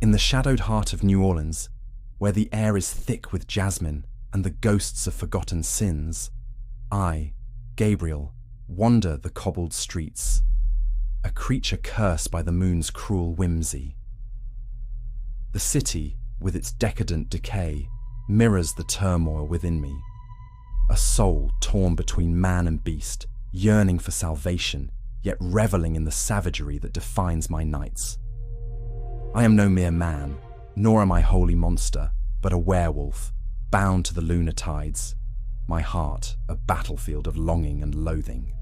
In the shadowed heart of New Orleans, where the air is thick with jasmine and the ghosts of forgotten sins, I, Gabriel, wander the cobbled streets, a creature cursed by the moon's cruel whimsy. The city, with its decadent decay, mirrors the turmoil within me. A soul torn between man and beast, yearning for salvation, yet reveling in the savagery that defines my nights. I am no mere man, nor am I wholly monster, but a werewolf, bound to the lunar tides, my heart a battlefield of longing and loathing.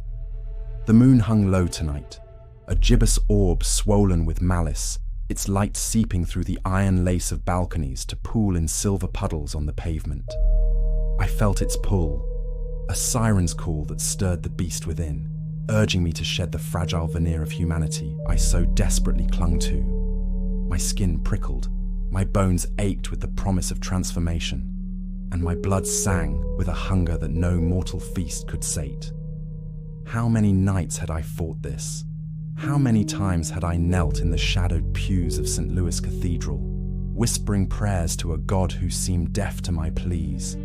The moon hung low tonight, a gibbous orb swollen with malice, its light seeping through the iron lace of balconies to pool in silver puddles on the pavement. I felt its pull, a siren's call that stirred the beast within, urging me to shed the fragile veneer of humanity I so desperately clung to. My skin prickled, my bones ached with the promise of transformation, and my blood sang with a hunger that no mortal feast could sate. How many nights had I fought this? How many times had I knelt in the shadowed pews of St. Louis Cathedral, whispering prayers to a God who seemed deaf to my pleas?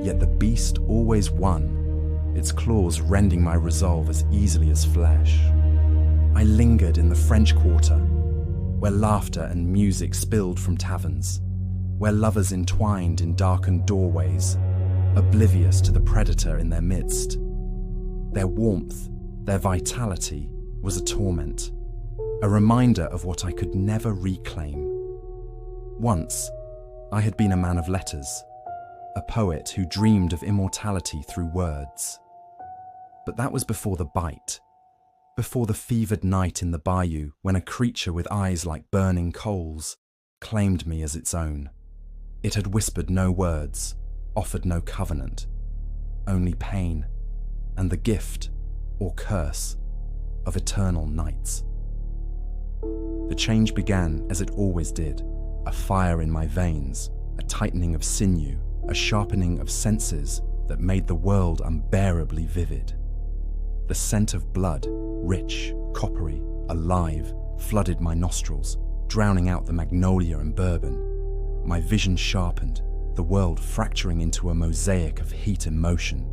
Yet the beast always won, its claws rending my resolve as easily as flesh. I lingered in the French Quarter, where laughter and music spilled from taverns, where lovers entwined in darkened doorways, oblivious to the predator in their midst. Their warmth, their vitality, was a torment, a reminder of what I could never reclaim. Once, I had been a man of letters, a poet who dreamed of immortality through words. But that was before the bite, before the fevered night in the bayou when a creature with eyes like burning coals claimed me as its own. It had whispered no words, offered no covenant, only pain and the gift, or curse, of eternal nights. The change began as it always did, a fire in my veins, a tightening of sinew, a sharpening of senses that made the world unbearably vivid. The scent of blood, rich, coppery, alive, flooded my nostrils, drowning out the magnolia and bourbon. My vision sharpened, the world fracturing into a mosaic of heat and motion.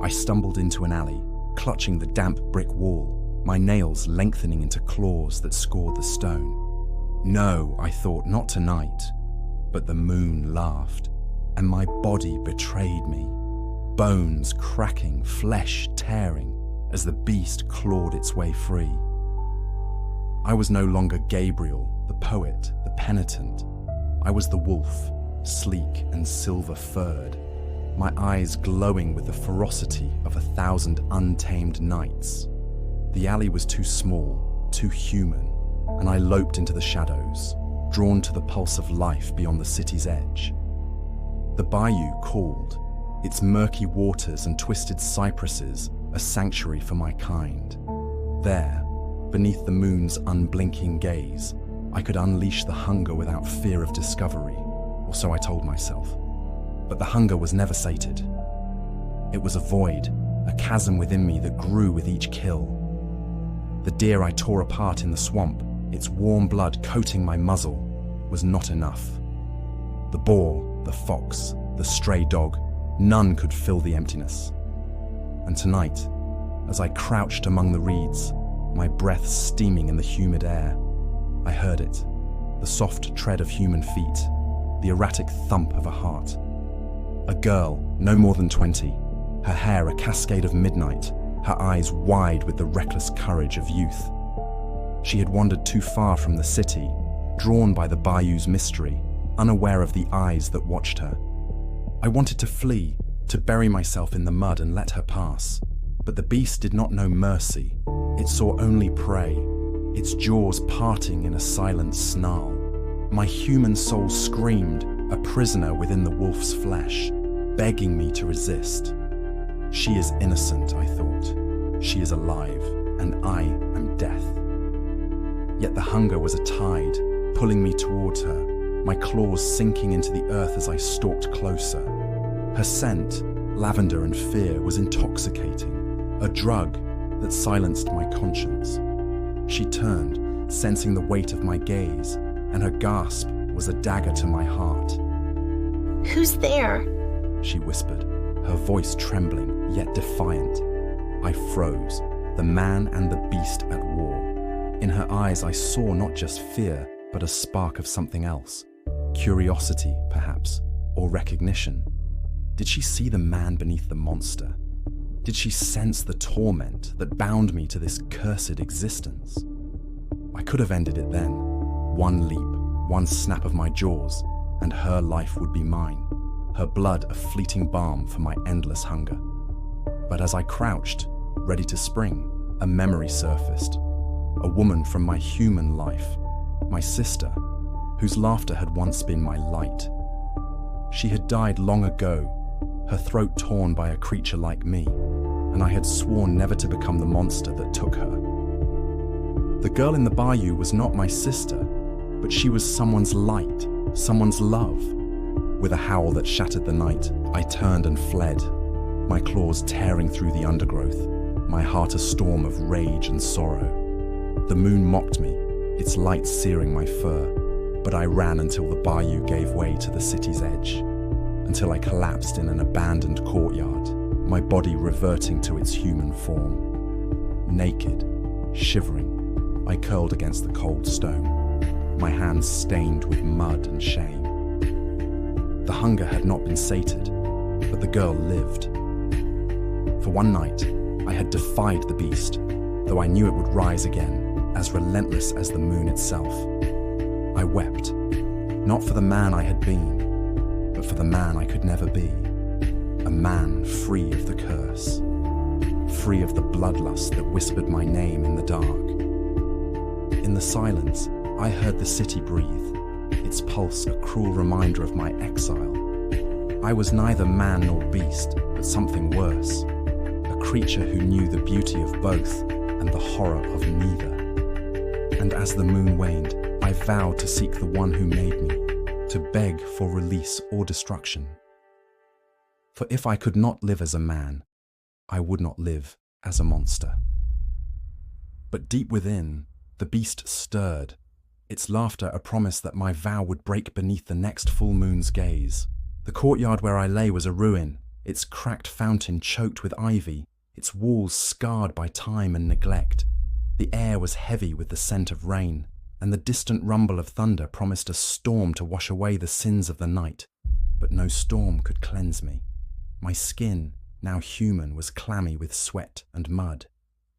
I stumbled into an alley, clutching the damp brick wall, my nails lengthening into claws that scored the stone. No, I thought, not tonight. But the moon laughed, and my body betrayed me, bones cracking, flesh tearing, as the beast clawed its way free. I was no longer Gabriel, the poet, the penitent. I was the wolf, sleek and silver-furred, my eyes glowing with the ferocity of 1,000 untamed nights. The alley was too small, too human, and I loped into the shadows, drawn to the pulse of life beyond the city's edge. The bayou called, its murky waters and twisted cypresses a sanctuary for my kind. There, beneath the moon's unblinking gaze, I could unleash the hunger without fear of discovery, or so I told myself. But the hunger was never sated. It was a void, a chasm within me that grew with each kill. The deer I tore apart in the swamp, its warm blood coating my muzzle, was not enough. The boar, the fox, the stray dog, none could fill the emptiness. And tonight, as I crouched among the reeds, my breath steaming in the humid air, I heard it, the soft tread of human feet, the erratic thump of a heart. A girl, no more than 20, her hair a cascade of midnight, her eyes wide with the reckless courage of youth. She had wandered too far from the city, drawn by the bayou's mystery, unaware of the eyes that watched her. I wanted to flee, to bury myself in the mud and let her pass. But the beast did not know mercy. It saw only prey, its jaws parting in a silent snarl. My human soul screamed, a prisoner within the wolf's flesh, begging me to resist. She is innocent, I thought. She is alive, and I am death. Yet the hunger was a tide, pulling me towards her, my claws sinking into the earth as I stalked closer. Her scent, lavender and fear, was intoxicating, a drug that silenced my conscience. She turned, sensing the weight of my gaze, and her gasp was a dagger to my heart. "Who's there?" she whispered, her voice trembling yet defiant. I froze, the man and the beast at war. In her eyes I saw not just fear, but a spark of something else. Curiosity, perhaps, or recognition. Did she see the man beneath the monster? Did she sense the torment that bound me to this cursed existence? I could have ended it then. One leap, one snap of my jaws, and her life would be mine, her blood a fleeting balm for my endless hunger. But as I crouched, ready to spring, a memory surfaced. A woman from my human life, my sister, whose laughter had once been my light. She had died long ago, her throat torn by a creature like me, and I had sworn never to become the monster that took her. The girl in the bayou was not my sister, but she was someone's light, someone's love. With a howl that shattered the night, I turned and fled, my claws tearing through the undergrowth, my heart a storm of rage and sorrow. The moon mocked me, its light searing my fur, but I ran until the bayou gave way to the city's edge, until I collapsed in an abandoned courtyard, my body reverting to its human form. Naked, shivering, I curled against the cold stone, my hands stained with mud and shame. The hunger had not been sated, but the girl lived. For one night, I had defied the beast, though I knew it would rise again, as relentless as the moon itself. I wept, not for the man I had been, but for the man I could never be. A man free of the curse, free of the bloodlust that whispered my name in the dark. In the silence, I heard the city breathe, its pulse a cruel reminder of my exile. I was neither man nor beast, but something worse, a creature who knew the beauty of both and the horror of neither. And as the moon waned, I vowed to seek the one who made me, to beg for release or destruction. For if I could not live as a man, I would not live as a monster. But deep within, the beast stirred, its laughter a promise that my vow would break beneath the next full moon's gaze. The courtyard where I lay was a ruin, its cracked fountain choked with ivy, its walls scarred by time and neglect. The air was heavy with the scent of rain, and the distant rumble of thunder promised a storm to wash away the sins of the night. But no storm could cleanse me. My skin, now human, was clammy with sweat and mud,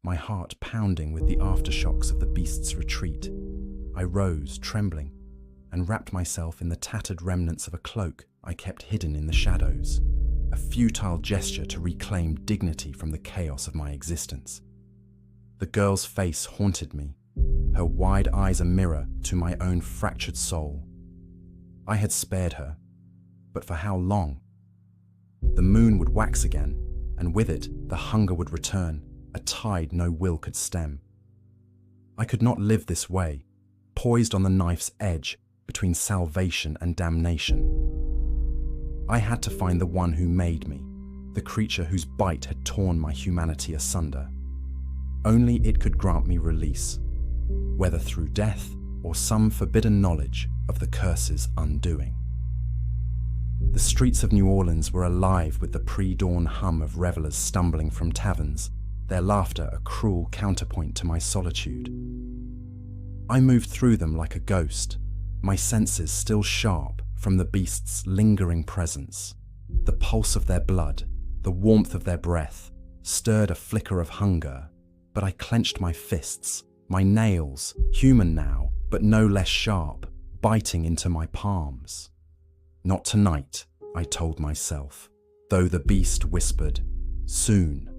my heart pounding with the aftershocks of the beast's retreat. I rose, trembling, and wrapped myself in the tattered remnants of a cloak I kept hidden in the shadows, a futile gesture to reclaim dignity from the chaos of my existence. The girl's face haunted me, her wide eyes a mirror to my own fractured soul. I had spared her, but for how long? The moon would wax again, and with it the hunger would return, a tide no will could stem. I could not live this way, poised on the knife's edge between salvation and damnation. I had to find the one who made me, the creature whose bite had torn my humanity asunder. Only it could grant me release, whether through death or some forbidden knowledge of the curse's undoing. The streets of New Orleans were alive with the pre-dawn hum of revelers stumbling from taverns, their laughter a cruel counterpoint to my solitude. I moved through them like a ghost, my senses still sharp from the beast's lingering presence. The pulse of their blood, the warmth of their breath, stirred a flicker of hunger, but I clenched my fists, my nails, human now, but no less sharp, biting into my palms. Not tonight, I told myself, though the beast whispered, soon.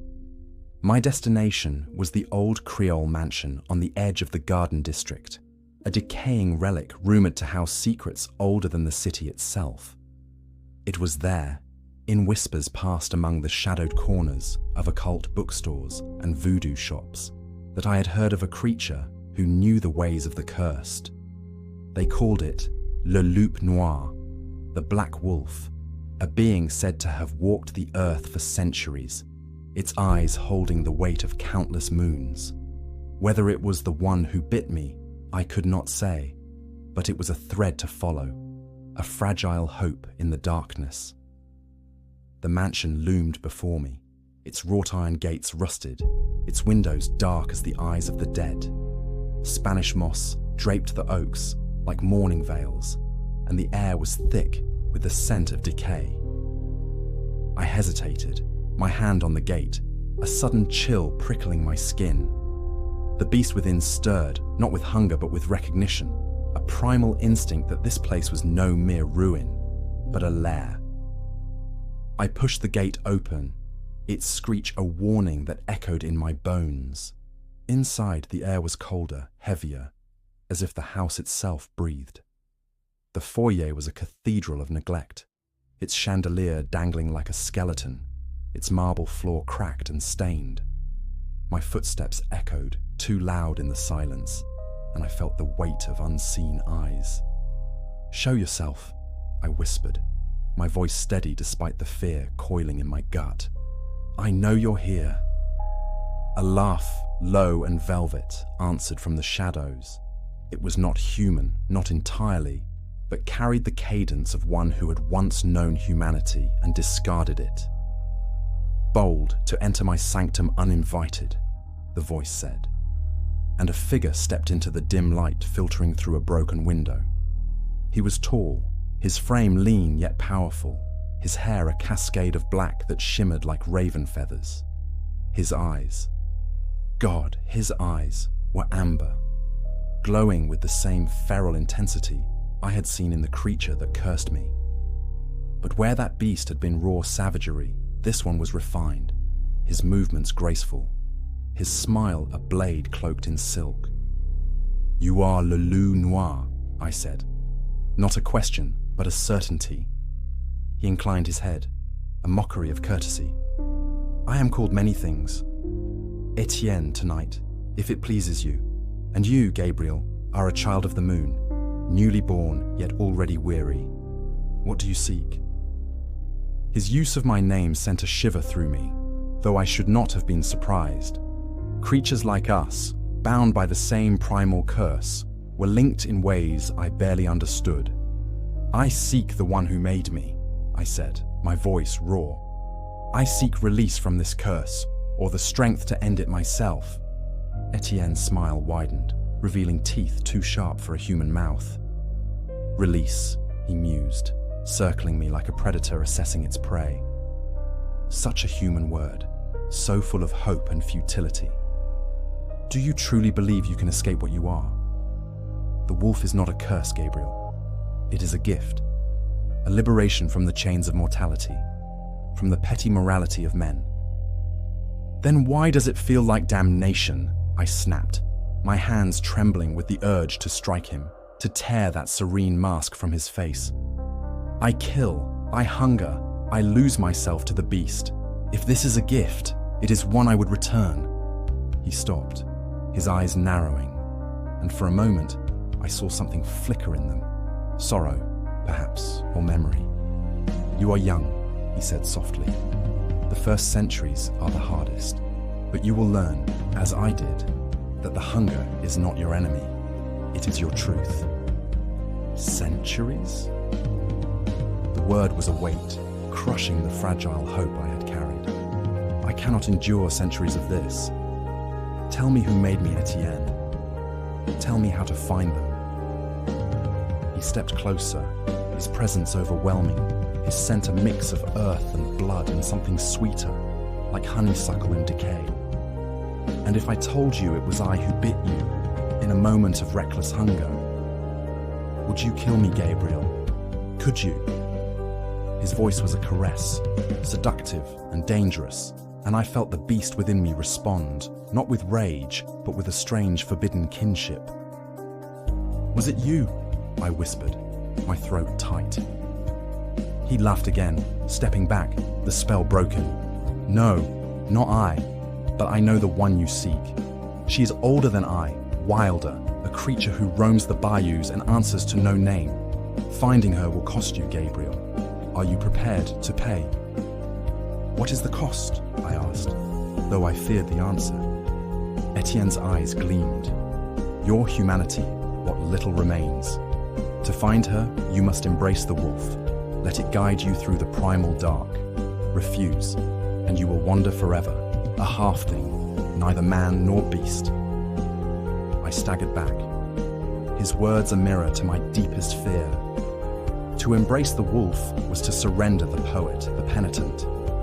My destination was the old Creole mansion on the edge of the Garden District, a decaying relic rumored to house secrets older than the city itself. It was there, in whispers passed among the shadowed corners of occult bookstores and voodoo shops, that I had heard of a creature who knew the ways of the cursed. They called it Le Loup Noir, the Black Wolf, a being said to have walked the earth for centuries, its eyes holding the weight of countless moons. Whether it was the one who bit me, I could not say, but it was a thread to follow, a fragile hope in the darkness. The mansion loomed before me, its wrought iron gates rusted, its windows dark as the eyes of the dead. Spanish moss draped the oaks like mourning veils, and the air was thick with the scent of decay. I hesitated, my hand on the gate, a sudden chill prickling my skin. The beast within stirred, not with hunger but with recognition, a primal instinct that this place was no mere ruin, but a lair. I pushed the gate open, its screech a warning that echoed in my bones. Inside, the air was colder, heavier, as if the house itself breathed. The foyer was a cathedral of neglect, its chandelier dangling like a skeleton, its marble floor cracked and stained. My footsteps echoed, too loud in the silence, and I felt the weight of unseen eyes. "Show yourself," I whispered, my voice steady despite the fear coiling in my gut. "I know you're here." A laugh, low and velvet, answered from the shadows. It was not human, not entirely, but carried the cadence of one who had once known humanity and discarded it. "Bold to enter my sanctum uninvited," the voice said, and a figure stepped into the dim light filtering through a broken window. He was tall, his frame lean yet powerful, his hair a cascade of black that shimmered like raven feathers. His eyes, God, his eyes were amber, glowing with the same feral intensity I had seen in the creature that cursed me. But where that beast had been raw savagery, this one was refined, his movements graceful, his smile a blade cloaked in silk. "You are le loup noir," I said. Not a question, but a certainty. He inclined his head, a mockery of courtesy. "I am called many things. Etienne tonight, if it pleases you. And you, Gabriel, are a child of the moon, newly born yet already weary. What do you seek?" His use of my name sent a shiver through me, though I should not have been surprised. Creatures like us, bound by the same primal curse, were linked in ways I barely understood. "I seek the one who made me," I said, my voice raw. "I seek release from this curse, or the strength to end it myself." Etienne's smile widened, revealing teeth too sharp for a human mouth. "Release," he mused, circling me like a predator assessing its prey. Such a human word, so full of hope and futility. "Do you truly believe you can escape what you are?" "The wolf is not a curse, Gabriel. It is a gift, a liberation from the chains of mortality, from the petty morality of men." "Then why does it feel like damnation?" I snapped, my hands trembling with the urge to strike him, to tear that serene mask from his face. "I kill, I hunger, I lose myself to the beast. If this is a gift, it is one I would return." He stopped, his eyes narrowing, and for a moment I saw something flicker in them. Sorrow, perhaps, or memory. "You are young," he said softly. "The first centuries are the hardest, but you will learn, as I did, that the hunger is not your enemy. It is your truth." Centuries? The word was a weight, crushing the fragile hope I had carried. "I cannot endure centuries of this. Tell me who made me, Etienne. Tell me how to find them." He stepped closer, his presence overwhelming, his scent a mix of earth and blood and something sweeter, like honeysuckle in decay. "And if I told you it was I who bit you, in a moment of reckless hunger, would you kill me, Gabriel? Could you?" His voice was a caress, seductive and dangerous, and I felt the beast within me respond, not with rage, but with a strange forbidden kinship. "Was it you?" I whispered, my throat tight. He laughed again, stepping back, the spell broken. "No, not I, but I know the one you seek. She is older than I, wilder, a creature who roams the bayous and answers to no name. Finding her will cost you, Gabriel. Are you prepared to pay?" "What is the cost?" I asked, though I feared the answer. Etienne's eyes gleamed. "Your humanity, what little remains. To find her, you must embrace the wolf. Let it guide you through the primal dark. Refuse, and you will wander forever, a half thing, neither man nor beast. I staggered back. His words a mirror to my deepest fear. To embrace the wolf was to surrender the poet, the penitent,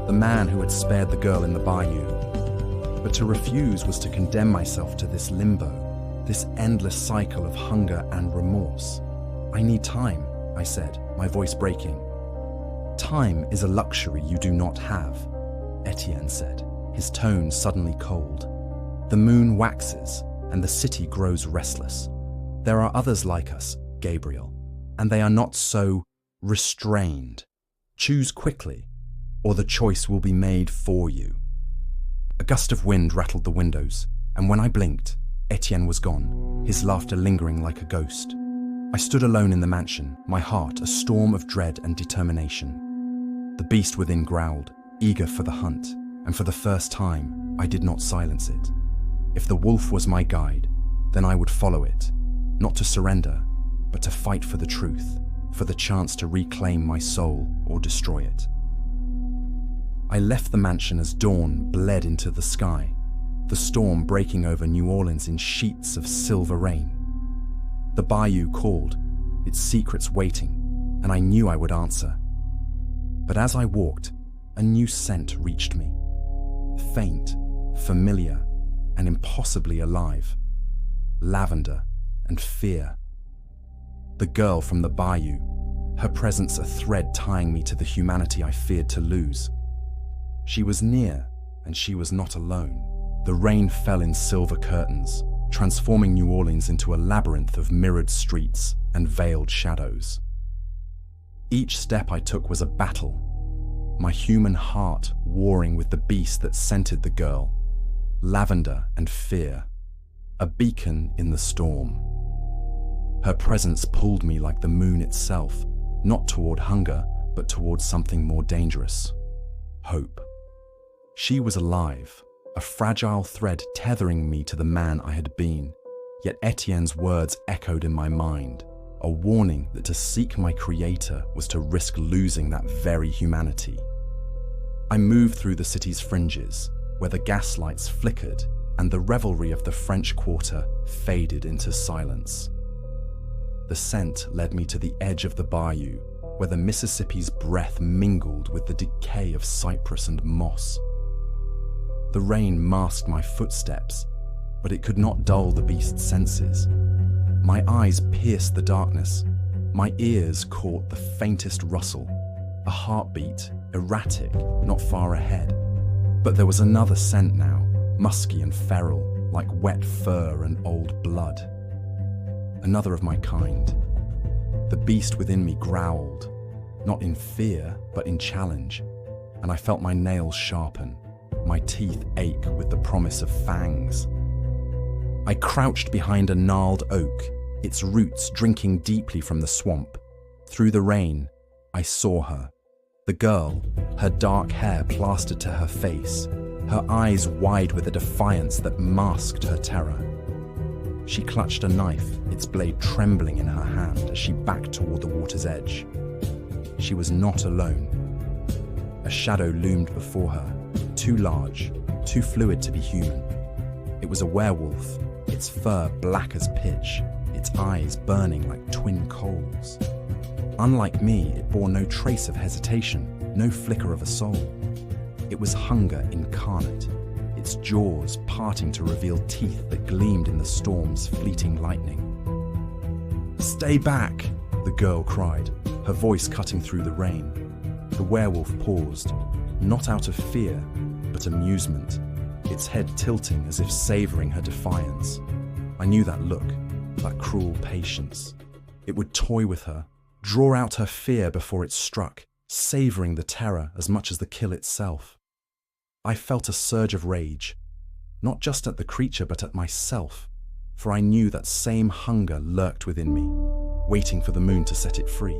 the man who had spared the girl in the bayou. But to refuse was to condemn myself to this limbo, this endless cycle of hunger and remorse. I need time, I said, my voice breaking. Time is a luxury you do not have, Etienne said, his tone suddenly cold. The moon waxes, and the city grows restless. There are others like us, Gabriel, and they are not so restrained. Choose quickly, or the choice will be made for you. A gust of wind rattled the windows, and when I blinked, Etienne was gone, his laughter lingering like a ghost. I stood alone in the mansion, my heart a storm of dread and determination. The beast within growled, eager for the hunt, and for the first time, I did not silence it. If the wolf was my guide, then I would follow it, not to surrender, but to fight for the truth, for the chance to reclaim my soul or destroy it. I left the mansion as dawn bled into the sky, the storm breaking over New Orleans in sheets of silver rain. The bayou called, its secrets waiting, and I knew I would answer. But as I walked, a new scent reached me. Faint, familiar, and impossibly alive. Lavender and fear. The girl from the bayou, her presence a thread tying me to the humanity I feared to lose. She was near, and she was not alone. The rain fell in silver curtains, transforming New Orleans into a labyrinth of mirrored streets and veiled shadows. Each step I took was a battle, my human heart warring with the beast that scented the girl, lavender and fear, a beacon in the storm. Her presence pulled me like the moon itself, not toward hunger, but toward something more dangerous, hope. She was alive, a fragile thread tethering me to the man I had been, yet Etienne's words echoed in my mind, a warning that to seek my creator was to risk losing that very humanity. I moved through the city's fringes, where the gaslights flickered and the revelry of the French Quarter faded into silence. The scent led me to the edge of the bayou, where the Mississippi's breath mingled with the decay of cypress and moss. The rain masked my footsteps, but it could not dull the beast's senses. My eyes pierced the darkness. My ears caught the faintest rustle, a heartbeat, erratic, not far ahead. But there was another scent now, musky and feral, like wet fur and old blood. Another of my kind. The beast within me growled, not in fear, but in challenge, and I felt my nails sharpen, my teeth ache with the promise of fangs. I crouched behind a gnarled oak, its roots drinking deeply from the swamp. Through the rain, I saw her. The girl, her dark hair plastered to her face, her eyes wide with a defiance that masked her terror. She clutched a knife, its blade trembling in her hand as she backed toward the water's edge. She was not alone. A shadow loomed before her, too large, too fluid to be human. It was a werewolf, its fur black as pitch, its eyes burning like twin coals. Unlike me, it bore no trace of hesitation, no flicker of a soul. It was hunger incarnate, its jaws parting to reveal teeth that gleamed in the storm's fleeting lightning. "Stay back!" the girl cried, her voice cutting through the rain. The werewolf paused, not out of fear, but amusement, its head tilting as if savoring her defiance. I knew that look, that cruel patience. It would toy with her, draw out her fear before it struck, savoring the terror as much as the kill itself. I felt a surge of rage, not just at the creature but at myself, for I knew that same hunger lurked within me, waiting for the moon to set it free.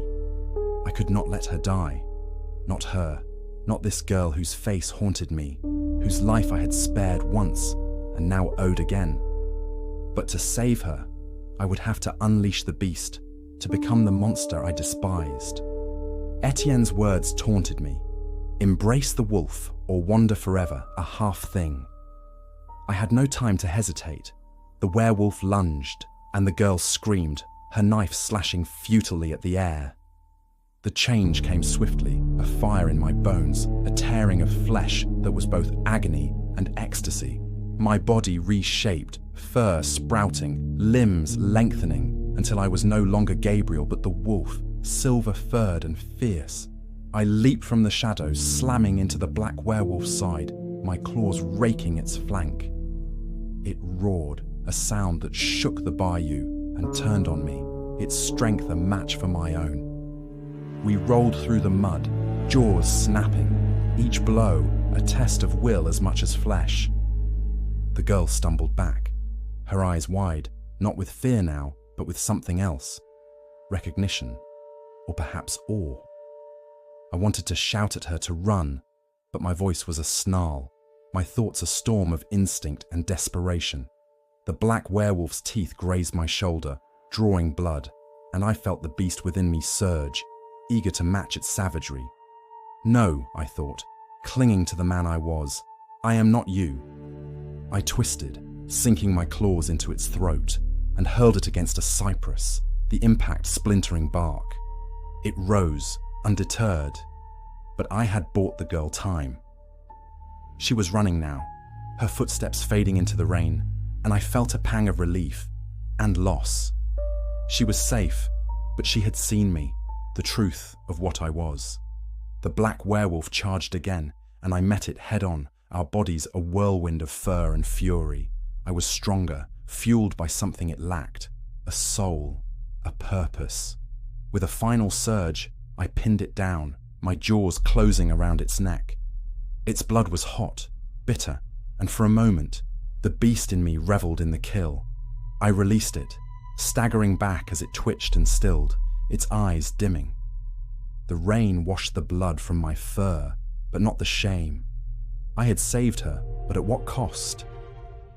I could not let her die. Not her, not this girl whose face haunted me, whose life I had spared once and now owed again. But to save her, I would have to unleash the beast, to become the monster I despised. Etienne's words taunted me. Embrace the wolf or wander forever, a half thing. I had no time to hesitate. The werewolf lunged, and the girl screamed, her knife slashing futilely at the air. The change came swiftly, a fire in my bones, a tearing of flesh that was both agony and ecstasy. My body reshaped, fur sprouting, limbs lengthening, until I was no longer Gabriel but the wolf, silver-furred and fierce. I leaped from the shadows, slamming into the black werewolf's side, my claws raking its flank. It roared, a sound that shook the bayou and turned on me, its strength a match for my own. We rolled through the mud, jaws snapping, each blow a test of will as much as flesh. The girl stumbled back, her eyes wide, not with fear now, but with something else. Recognition, or perhaps awe. I wanted to shout at her to run, but my voice was a snarl, my thoughts a storm of instinct and desperation. The black werewolf's teeth grazed my shoulder, drawing blood, and I felt the beast within me surge, eager to match its savagery. No, I thought, clinging to the man I was, I am not you. I twisted, sinking my claws into its throat, and hurled it against a cypress, the impact splintering bark. It rose, undeterred, but I had bought the girl time. She was running now, her footsteps fading into the rain, and I felt a pang of relief and loss. She was safe, but she had seen me, the truth of what I was. The black werewolf charged again, and I met it head-on, our bodies a whirlwind of fur and fury. I was stronger, fueled by something it lacked, a soul, a purpose. With a final surge, I pinned it down, my jaws closing around its neck. Its blood was hot, bitter, and for a moment, the beast in me reveled in the kill. I released it, staggering back as it twitched and stilled, its eyes dimming. The rain washed the blood from my fur, but not the shame. I had saved her, but at what cost?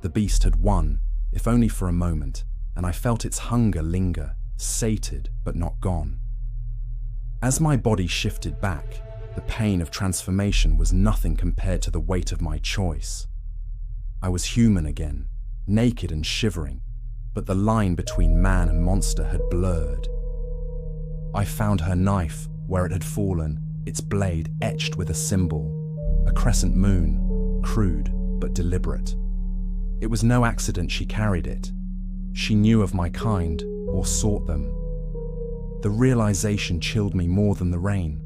The beast had won, if only for a moment, and I felt its hunger linger, sated but not gone. As my body shifted back, the pain of transformation was nothing compared to the weight of my choice. I was human again, naked and shivering, but the line between man and monster had blurred. I found her knife where it had fallen, its blade etched with a symbol, a crescent moon, crude but deliberate. It was no accident she carried it. She knew of my kind, or sought them. The realization chilled me more than the rain.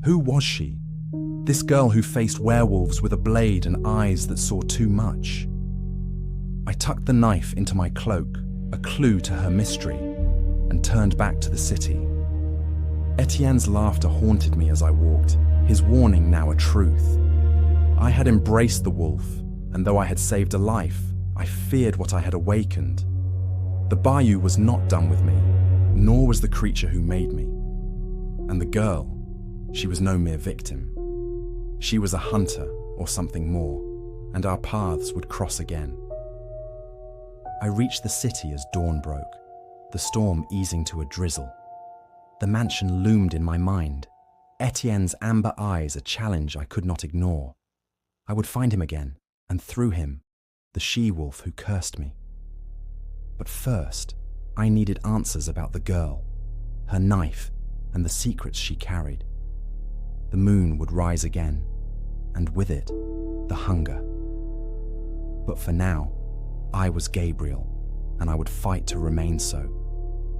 Who was she? This girl who faced werewolves with a blade and eyes that saw too much. I tucked the knife into my cloak, a clue to her mystery, and turned back to the city. Etienne's laughter haunted me as I walked, his warning now a truth. I had embraced the wolf, and though I had saved a life, I feared what I had awakened. The bayou was not done with me, nor was the creature who made me. And the girl, she was no mere victim. She was a hunter or something more, and our paths would cross again. I reached the city as dawn broke, the storm easing to a drizzle. The mansion loomed in my mind, Etienne's amber eyes a challenge I could not ignore. I would find him again, and through him, the she-wolf who cursed me. But first, I needed answers about the girl, her knife, and the secrets she carried. The moon would rise again, and with it, the hunger. But for now, I was Gabriel, and I would fight to remain so,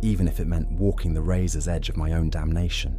even if it meant walking the razor's edge of my own damnation.